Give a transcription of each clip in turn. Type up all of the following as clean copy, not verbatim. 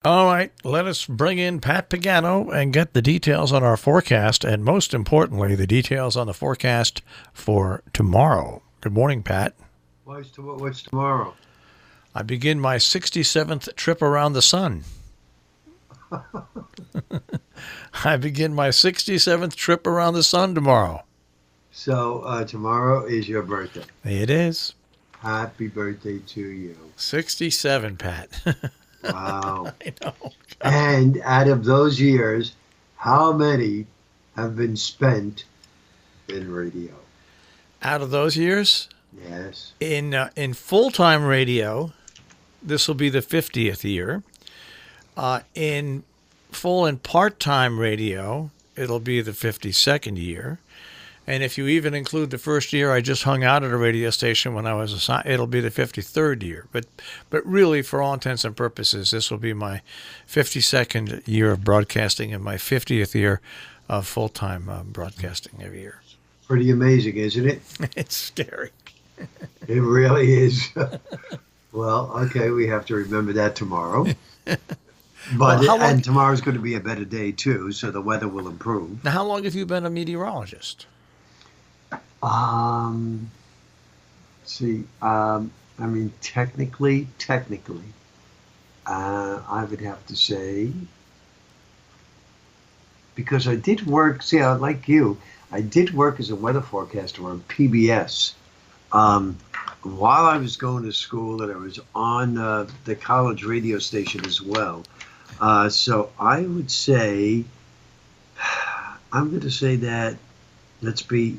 All right, let us bring in Pat Pagano and get the details on our forecast, and most importantly, the details on the forecast for tomorrow. Good morning, Pat. What's tomorrow? I begin my 67th trip around the sun. I begin my 67th trip around the sun tomorrow. So tomorrow is your birthday. It is. Happy birthday to you. 67, Pat. Wow. I know. And out of those years, how many have been spent in radio? Out of those years? Yes. In full-time radio, this will be the 50th year. In full and part-time radio, it'll be the 52nd year. And if you even include the first year I just hung out at a radio station when I was assigned, it'll be the 53rd year. But really, for all intents and purposes, this will be my 52nd year of broadcasting and my 50th year of full-time broadcasting every year. Pretty amazing, isn't it? It's scary. It really is. Well, okay, we have to remember that tomorrow. But and tomorrow's going to be a better day, too, so the weather will improve. Now, how long have you been a meteorologist? Let's see. I mean, technically, I would have to say, because I did work, like you, I did work as a weather forecaster on PBS while I was going to school, and I was on the college radio station as well. So I would say, I'm going to say that let's be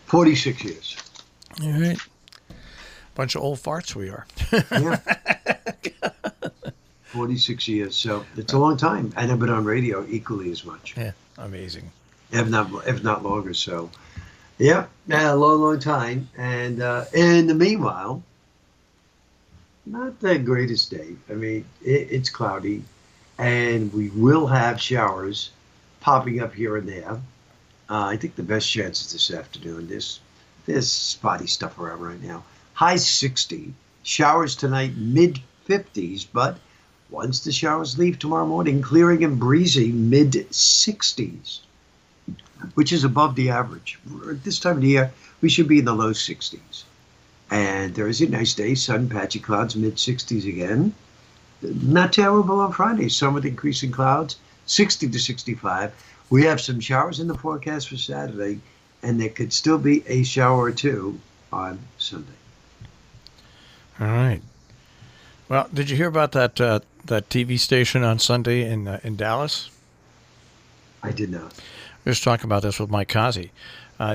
46 years. All right. Bunch of old farts we are. Yeah. 46 years. So it's a long time. And I've been on radio equally as much. Yeah. Amazing. If not longer. So, yeah, a long time. And in the meanwhile, not the greatest day. I mean, it's cloudy, and we will have showers popping up here and there. I think the best chance is this afternoon. There's spotty stuff around right now. High 60. Showers tonight, mid-50s, but once the showers leave tomorrow morning, clearing and breezy, mid-60s, which is above the average. At this time of the year, we should be in the low 60s. And Thursday, nice day, sun, patchy clouds, mid-60s again. Not terrible on Friday. Some with increasing clouds, 60 to 65. We have some showers in the forecast for Saturday, and there could still be a shower or two on Sunday. All right. Well, did you hear about that TV station on Sunday in Dallas? I did not. We were just talking about this with Mike Kazi.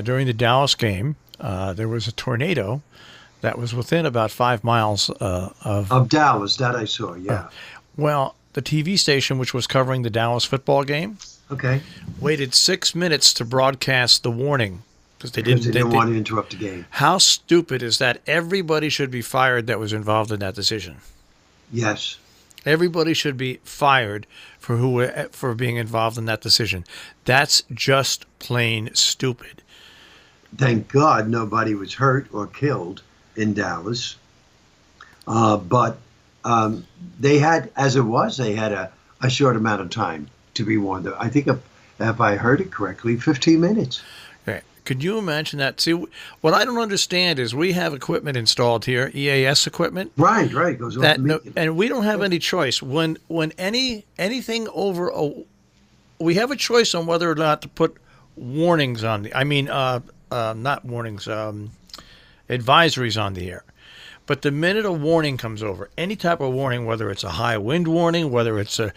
During the Dallas game, there was a tornado that was within about 5 miles of Dallas. That I saw, yeah. Well, the TV station, which was covering the Dallas football game, okay, waited 6 minutes to broadcast the warning because they didn't want to interrupt the game. How stupid is that? Everybody should be fired that was involved in that decision. Yes. Everybody should be fired for being involved in that decision. That's just plain stupid. Thank God nobody was hurt or killed in Dallas. But they had, as it was, they had a short amount of time to be warned. I think if I heard it correctly, 15 minutes. Okay. Could you imagine that? See, what I don't understand is we have equipment installed here, EAS equipment. Right. It goes off and we don't have any choice. When anything over we have a choice on whether or not to put warnings on not warnings, advisories on the air. But the minute a warning comes over, any type of warning, whether it's a high wind warning, whether it's a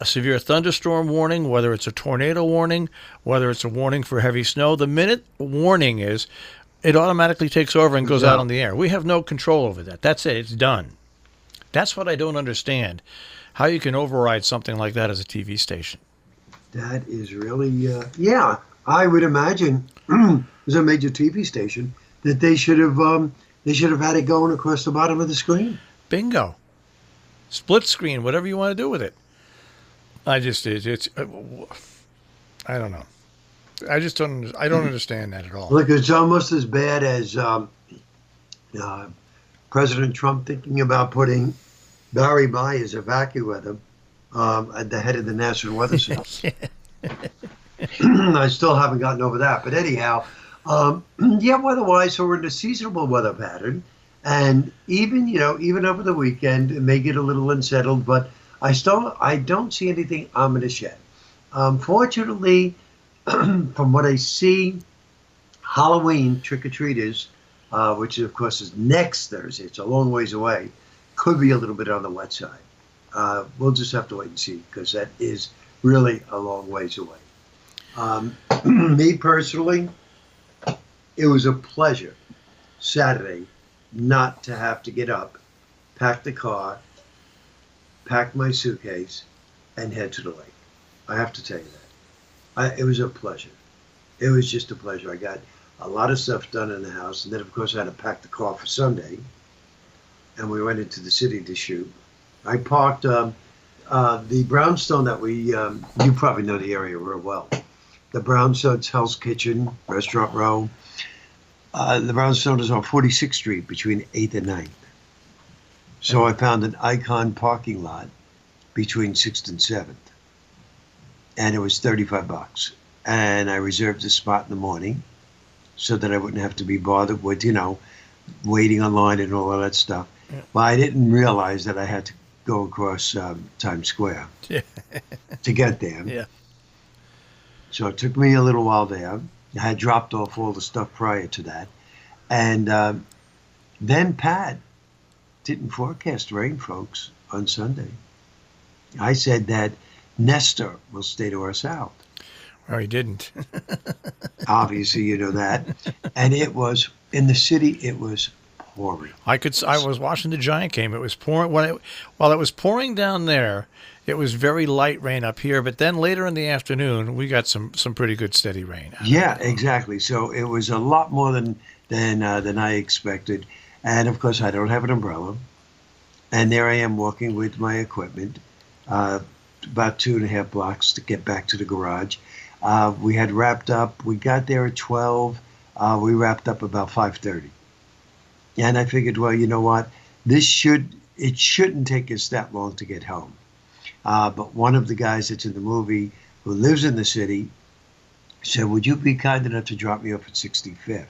severe thunderstorm warning, whether it's a tornado warning, whether it's a warning for heavy snow, the minute warning is, it automatically takes over and goes out on the air. We have no control over that. That's it. It's done. That's what I don't understand, how you can override something like that as a TV station. That is really, yeah, I would imagine as a major TV station that they should have had it going across the bottom of the screen. Bingo. Split screen, whatever you want to do with it. I don't know. I don't understand that at all. Look, it's almost as bad as President Trump thinking about putting Barry Mai is AccuWeather at the head of the National Weather Service. I still haven't gotten over that. But anyhow, yeah, weather-wise, so we're in a seasonable weather pattern. And even, even over the weekend, it may get a little unsettled, but I don't see anything ominous yet. Fortunately, from what I see, Halloween trick-or-treaters, which of course is next Thursday, it's a long ways away, could be a little bit on the wet side. We'll just have to wait and see, because that is really a long ways away. Me personally, it was a pleasure Saturday not to have to get up, pack the car, pack my suitcase, and head to the lake. I have to tell you that. It was a pleasure. It was just a pleasure. I got a lot of stuff done in the house, and then of course I had to pack the car for Sunday, and we went into the city to shoot. I parked the brownstone that you probably know the area real well. The Brownstone's Hell's Kitchen, Restaurant Row. The Brownstone is on 46th Street between 8th and 9th. So I found an Icon parking lot between 6th and 7th. And it was $35. And I reserved a spot in the morning so that I wouldn't have to be bothered with, waiting online and all of that stuff. Yeah. But I didn't realize that I had to go across Times Square to get there. Yeah. So it took me a little while there. I had dropped off all the stuff prior to that. And then Pat didn't forecast rain, folks, on Sunday. I said that Nestor will stay to our south. Well, he didn't. Obviously, you know that. And it was, in the city, it was pouring. I was watching the Giant game. It was pouring. While it was pouring down there, it was very light rain up here, but then later in the afternoon, we got some pretty good steady rain. Yeah, exactly. So it was a lot more than I expected. And of course, I don't have an umbrella. And there I am walking with my equipment, about 2.5 blocks to get back to the garage. We had wrapped up. We got there at 12. We wrapped up about 5:30. And I figured, well, you know what? It shouldn't take us that long to get home. But one of the guys that's in the movie who lives in the city said, would you be kind enough to drop me off at 65th?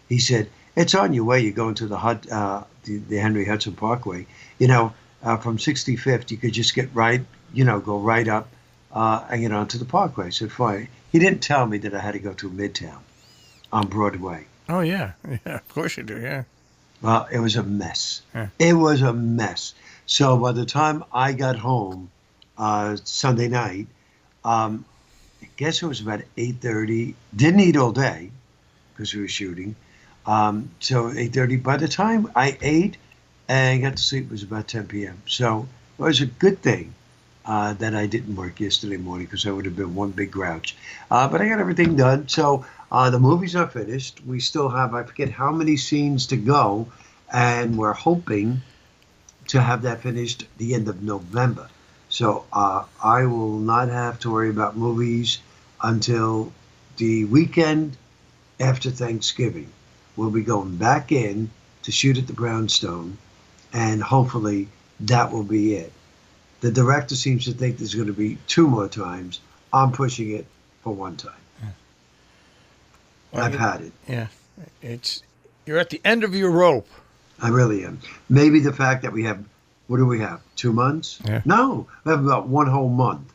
He said, it's on your way. You're going to the Henry Hudson Parkway. From 65th, you could just get right, go right up and get onto the Parkway. I said, fine. He didn't tell me that I had to go to Midtown on Broadway. Oh, yeah. Yeah, of course you do, yeah. Well, it was a mess. Huh. It was a mess. So by the time I got home Sunday night, I guess it was about 8:30. Didn't eat all day because we were shooting. So 8:30. By the time I ate and got to sleep, it was about 10 p.m. So it was a good thing that I didn't work yesterday morning, because I would have been one big grouch. But I got everything done. So the movies are finished. We still have, I forget how many scenes to go, and we're hoping to have that finished the end of November. So I will not have to worry about movies until the weekend after Thanksgiving. We'll be going back in to shoot at the Brownstone, and hopefully that will be it. The director seems to think there's going to be 2 more times. I'm pushing it for 1 time. Yeah. Well, I've had it. Yeah. You're at the end of your rope. I really am. Maybe the fact that we have, what do we have, 2 months? Yeah. No, we have about 1 whole month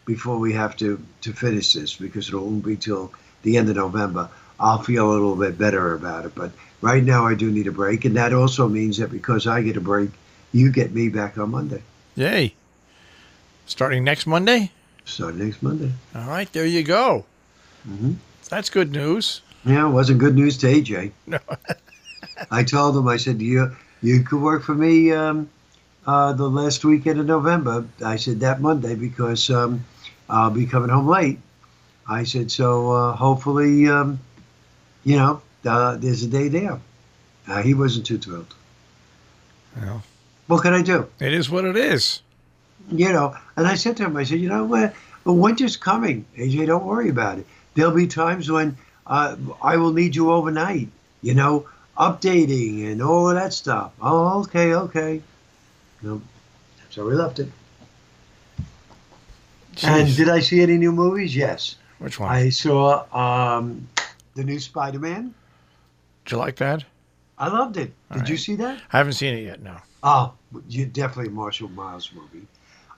before we have to finish this, because it won't be till the end of November. I'll feel a little bit better about it. But right now I do need a break. And that also means that because I get a break, you get me back on Monday. Yay. Starting next Monday? Starting next Monday. All right, there you go. Mm-hmm. That's good news. Yeah, it wasn't good news to AJ. No. I told him, I said, you could work for me the last weekend of November. I said that Monday, because I'll be coming home late. I said, so hopefully, there's a day there. He wasn't too thrilled. Well, what can I do? it is what it is. And I said to him, I said, winter's coming. AJ, don't worry about it. There'll be times when I will need you overnight, updating and all of that stuff. Oh, okay. So we left it. Jeez. And did I see any new movies? Yes. Which one? I saw the new Spider-Man. Did you like that? I loved it. All Did you right. see that? I haven't seen it yet. No. Oh, you definitely a Marshall Miles movie.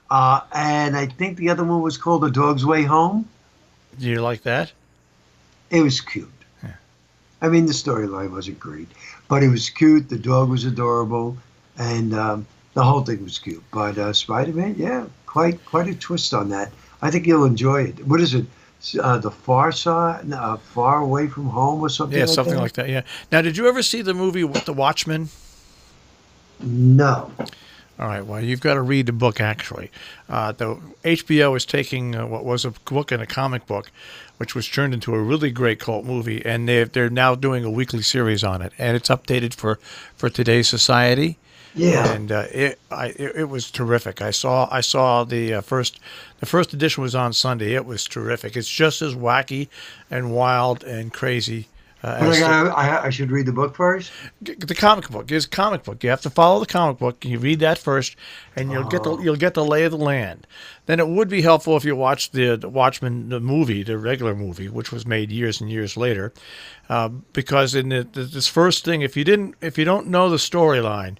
And I think the other one was called A Dog's Way Home. Do you like that? It was cute. Yeah. I mean, the storyline wasn't great, but it was cute. The dog was adorable, and the whole thing was cute. But Spider-Man, yeah, quite a twist on that. I think you'll enjoy it. What is it? The Far Side, Far Away from Home, or something? Yeah, like something that? like that. Yeah. Now, did you ever see the movie with The Watchmen? No. All right. Well, you've got to read the book. Actually, the HBO is taking what was a book and a comic book, which was turned into a really great cult movie, and they're now doing a weekly series on it, and it's updated for today's society. Yeah. And it was terrific. I saw the first edition was on Sunday. It was terrific. It's just as wacky and wild and crazy. But I should read the book first. The comic book is a comic book. You have to follow the comic book. You read that first, and you'll get the lay of the land. Then it would be helpful if you watched the Watchmen, the movie, the regular movie, which was made years and years later, because in this first thing, if you don't know the storyline,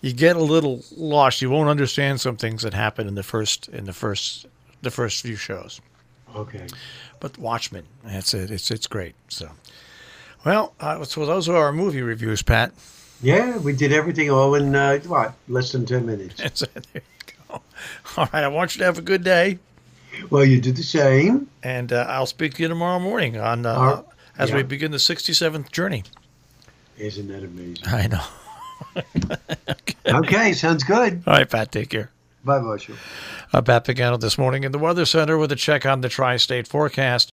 you get a little lost. You won't understand some things that happen in the first few shows. Okay. But Watchmen, that's it. It's great. So. Well, so those are our movie reviews, Pat. Yeah, we did everything all in, less than 10 minutes. There you go. All right, I want you to have a good day. Well, you did the same. And I'll speak to you tomorrow morning on as we begin the 67th journey. Isn't that amazing? I know. Okay, sounds good. All right, Pat, take care. Bye, Marshall. Pat Pagano this morning in the Weather Center with a check on the tri-state forecast.